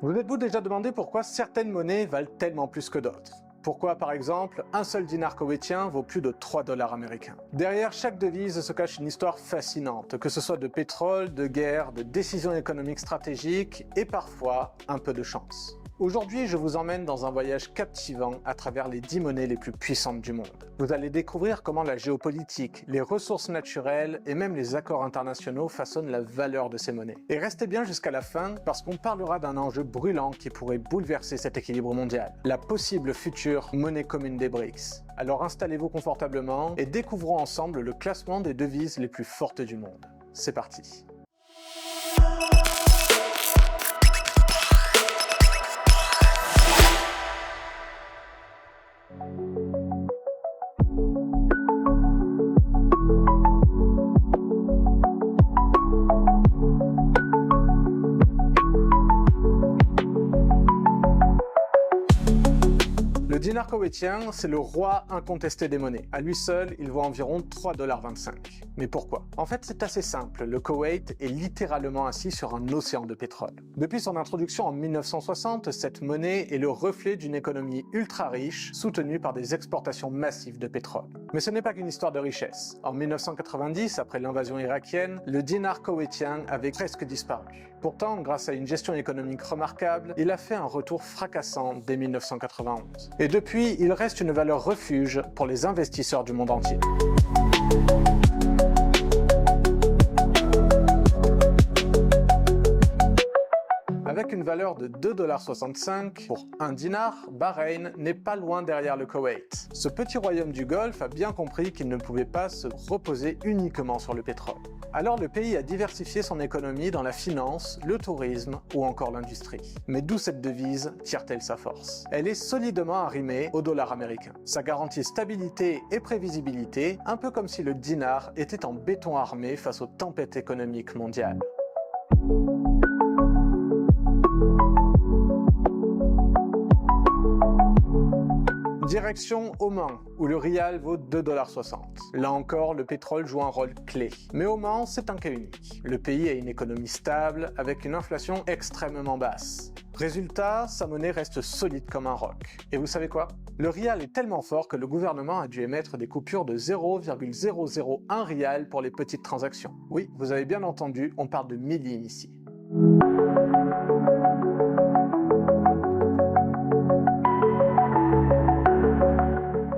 Vous êtes-vous déjà demandé pourquoi certaines monnaies valent tellement plus que d'autres? Pourquoi, par exemple, un seul dinar koweïtien vaut plus de 3 dollars américains? Derrière chaque devise se cache une histoire fascinante, que ce soit de pétrole, de guerre, de décisions économiques stratégiques et parfois un peu de chance. Aujourd'hui, je vous emmène dans un voyage captivant à travers les 10 monnaies les plus puissantes du monde. Vous allez découvrir comment la géopolitique, les ressources naturelles et même les accords internationaux façonnent la valeur de ces monnaies. Et restez bien jusqu'à la fin parce qu'on parlera d'un enjeu brûlant qui pourrait bouleverser cet équilibre mondial, la possible future monnaie commune des BRICS. Alors installez-vous confortablement et découvrons ensemble le classement des devises les plus fortes du monde. C'est parti! Le dinar koweïtien, c'est le roi incontesté des monnaies. À lui seul, il vaut environ 3,25 $. Mais pourquoi? En fait, c'est assez simple. Le Koweït est littéralement assis sur un océan de pétrole. Depuis son introduction en 1960, cette monnaie est le reflet d'une économie ultra riche, soutenue par des exportations massives de pétrole. Mais ce n'est pas qu'une histoire de richesse. En 1990, après l'invasion irakienne, le dinar koweïtien avait presque disparu. Pourtant, grâce à une gestion économique remarquable, il a fait un retour fracassant dès 1991. Et depuis, il reste une valeur refuge pour les investisseurs du monde entier. Avec une valeur de 2,65 $ pour un dinar, Bahreïn n'est pas loin derrière le Koweït. Ce petit royaume du Golfe a bien compris qu'il ne pouvait pas se reposer uniquement sur le pétrole. Alors le pays a diversifié son économie dans la finance, le tourisme ou encore l'industrie. Mais d'où cette devise tire-t-elle sa force? Elle est solidement arrimée au dollar américain. Ça garantit stabilité et prévisibilité, un peu comme si le dinar était en béton armé face aux tempêtes économiques mondiales. Direction Oman, où le rial vaut 2,60 $. Là encore, le pétrole joue un rôle clé. Mais Oman, c'est un cas unique. Le pays a une économie stable, avec une inflation extrêmement basse. Résultat, sa monnaie reste solide comme un roc. Et vous savez quoi? Le rial est tellement fort que le gouvernement a dû émettre des coupures de 0,001 rial pour les petites transactions. Oui, vous avez bien entendu, on parle de millimes ici.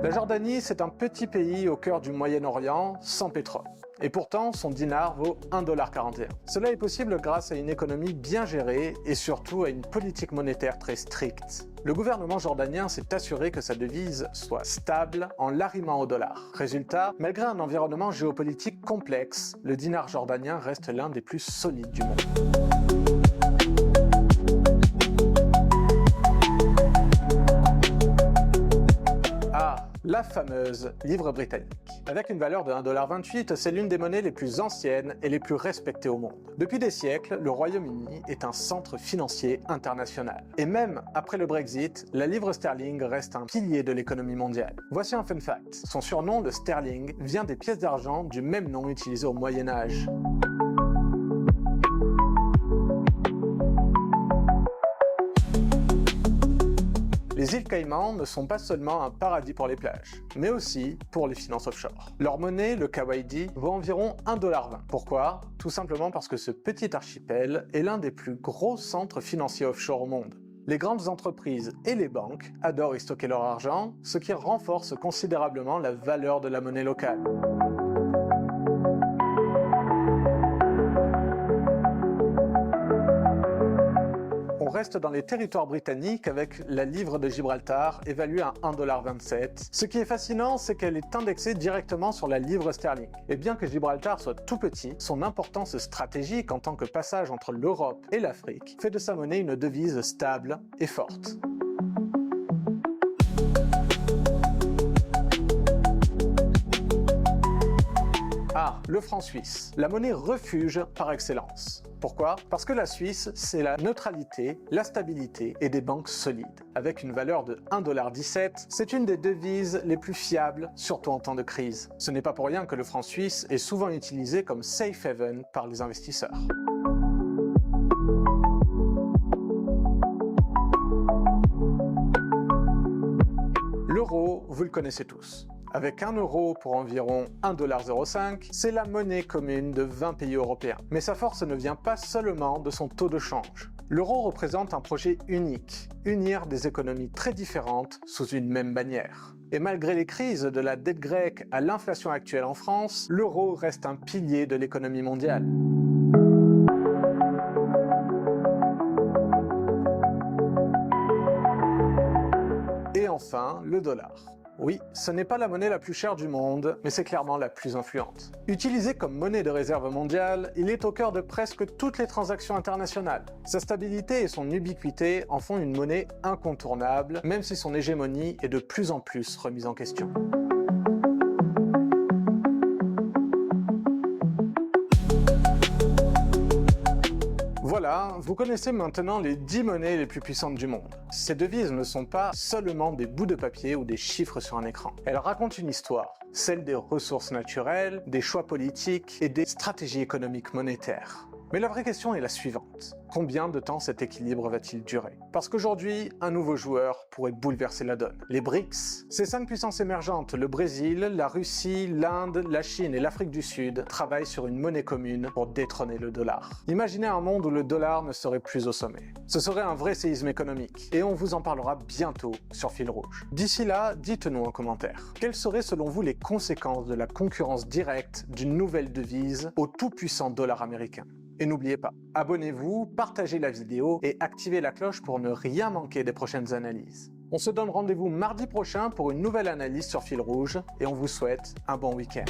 La Jordanie, c'est un petit pays au cœur du Moyen-Orient, sans pétrole. Et pourtant, son dinar vaut 1,41 $. Cela est possible grâce à une économie bien gérée et surtout à une politique monétaire très stricte. Le gouvernement jordanien s'est assuré que sa devise soit stable en l'arrimant au dollar. Résultat, malgré un environnement géopolitique complexe, le dinar jordanien reste l'un des plus solides du monde. La fameuse livre britannique. Avec une valeur de 1,28 $, c'est l'une des monnaies les plus anciennes et les plus respectées au monde. Depuis des siècles, le Royaume-Uni est un centre financier international. Et même après le Brexit, la livre sterling reste un pilier de l'économie mondiale. Voici un fun fact. Son surnom, le sterling, vient des pièces d'argent du même nom utilisées au Moyen-Âge. Les îles Caïmans ne sont pas seulement un paradis pour les plages, mais aussi pour les finances offshore. Leur monnaie, le kawaïdi, vaut environ 1,20 $. Pourquoi? Tout simplement parce que ce petit archipel est l'un des plus gros centres financiers offshore au monde. Les grandes entreprises et les banques adorent y stocker leur argent, ce qui renforce considérablement la valeur de la monnaie locale. On reste dans les territoires britanniques avec la livre de Gibraltar évaluée à 1,27 $. Ce qui est fascinant, c'est qu'elle est indexée directement sur la livre sterling. Et bien que Gibraltar soit tout petit, son importance stratégique en tant que passage entre l'Europe et l'Afrique fait de sa monnaie une devise stable et forte. Ah, le franc suisse, la monnaie refuge par excellence. Pourquoi? Parce que la Suisse, c'est la neutralité, la stabilité et des banques solides. Avec une valeur de 1,17 $, c'est une des devises les plus fiables, surtout en temps de crise. Ce n'est pas pour rien que le franc suisse est souvent utilisé comme safe haven par les investisseurs. vous le connaissez tous. Avec 1 euro pour environ 1,05 $, c'est la monnaie commune de 20 pays européens. Mais sa force ne vient pas seulement de son taux de change. L'euro représente un projet unique, unir des économies très différentes sous une même bannière. Et malgré les crises de la dette grecque à l'inflation actuelle en France, l'euro reste un pilier de l'économie mondiale. Et enfin, le dollar. Oui, ce n'est pas la monnaie la plus chère du monde, mais c'est clairement la plus influente. Utilisé comme monnaie de réserve mondiale, il est au cœur de presque toutes les transactions internationales. Sa stabilité et son ubiquité en font une monnaie incontournable, même si son hégémonie est de plus en plus remise en question. Voilà, vous connaissez maintenant les 10 monnaies les plus puissantes du monde. Ces devises ne sont pas seulement des bouts de papier ou des chiffres sur un écran. Elles racontent une histoire, celle des ressources naturelles, des choix politiques et des stratégies économiques monétaires. Mais la vraie question est la suivante. Combien de temps cet équilibre va-t-il durer? Parce qu'aujourd'hui, un nouveau joueur pourrait bouleverser la donne. Les BRICS. Ces 5 puissances émergentes, le Brésil, la Russie, l'Inde, la Chine et l'Afrique du Sud, travaillent sur une monnaie commune pour détrôner le dollar. Imaginez un monde où le dollar ne serait plus au sommet. Ce serait un vrai séisme économique, et on vous en parlera bientôt sur Fil Rouge. D'ici là, dites-nous en commentaire. Quelles seraient selon vous les conséquences de la concurrence directe d'une nouvelle devise au tout-puissant dollar américain? Et n'oubliez pas, abonnez-vous, partagez la vidéo et activez la cloche pour ne rien manquer des prochaines analyses. On se donne rendez-vous mardi prochain pour une nouvelle analyse sur Fil Rouge et on vous souhaite un bon week-end.